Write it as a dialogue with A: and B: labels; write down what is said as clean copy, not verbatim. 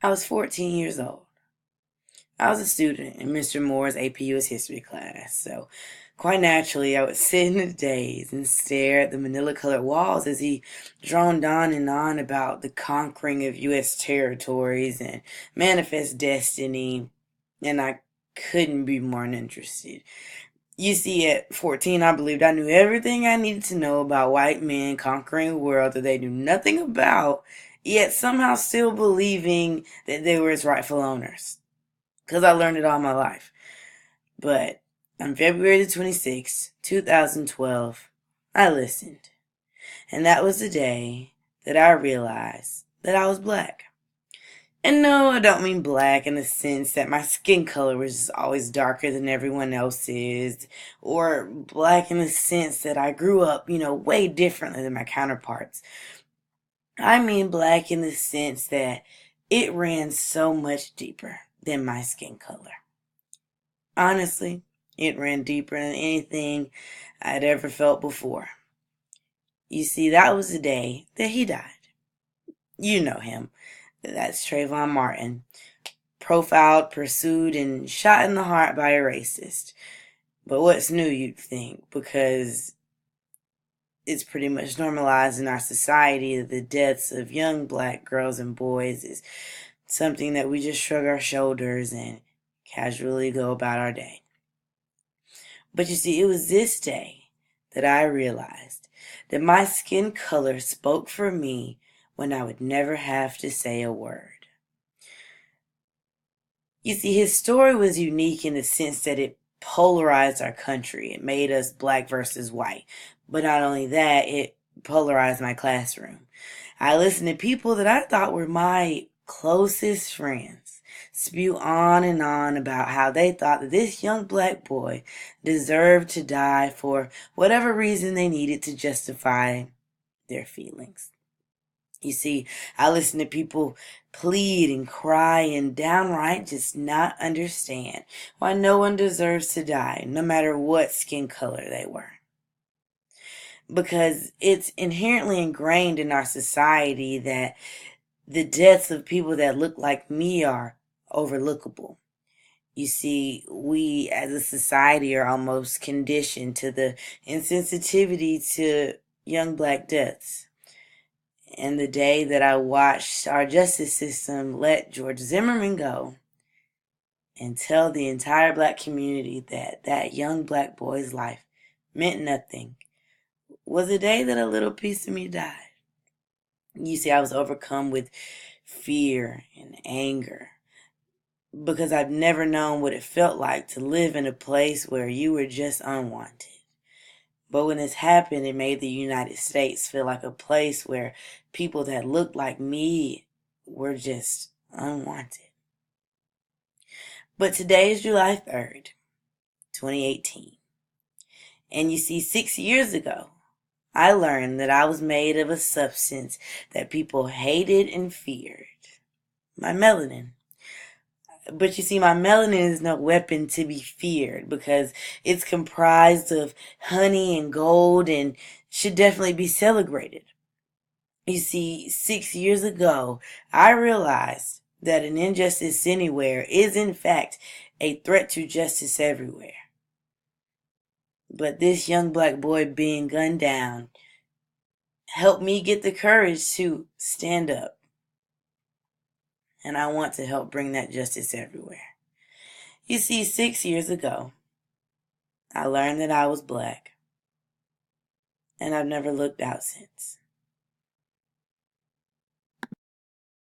A: I was 14 years old. I was a student in Mr. Moore's AP US history class, so quite naturally I would sit in the daze and stare at the manila colored walls as he droned on and on about the conquering of US territories and manifest destiny, and I couldn't be more uninterested. You see, at 14, I believed I knew everything I needed to know about white men conquering a world that they knew nothing about, yet somehow still believing that they were its rightful owners. Because I learned it all my life. But on February the 26th, 2012, I listened. And that was the day that I realized that I was black. And no, I don't mean black in the sense that my skin color was always darker than everyone else's, or black in the sense that I grew up, way differently than my counterparts. I mean black in the sense that it ran so much deeper than my skin color. Honestly, it ran deeper than anything I'd ever felt before. You see, that was the day that he died. You know him. That's Trayvon Martin. Profiled, pursued, and shot in the heart by a racist. But what's new, you'd think, because it's pretty much normalized in our society that the deaths of young black girls and boys is something that we just shrug our shoulders and casually go about our day. But you see, it was this day that I realized that my skin color spoke for me when I would never have to say a word. You see, his story was unique in the sense that it polarized our country. It made us black versus white. But not only that, it polarized my classroom. I listened to people that I thought were my closest friends spew on and on about how they thought that this young black boy deserved to die for whatever reason they needed to justify their feelings. You see, I listen to people plead and cry and downright just not understand why no one deserves to die, no matter what skin color they were. Because it's inherently ingrained in our society that the deaths of people that look like me are overlookable. You see, we as a society are almost conditioned to the insensitivity to young black deaths. And the day that I watched our justice system let George Zimmerman go and tell the entire black community that that young black boy's life meant nothing was a day that a little piece of me died. You see, I was overcome with fear and anger because I've never known what it felt like to live in a place where you were just unwanted. But when this happened, it made the United States feel like a place where people that looked like me were just unwanted. But today is July 3rd, 2018. And you see, 6 years ago, I learned that I was made of a substance that people hated and feared. My melanin. But you see, my melanin is no weapon to be feared because it's comprised of honey and gold and should definitely be celebrated. You see, 6 years ago, I realized that an injustice anywhere is in fact a threat to justice everywhere. But this young black boy being gunned down helped me get the courage to stand up. And I want to help bring that justice everywhere. You see, 6 years ago, I learned that I was black, and I've never looked out since.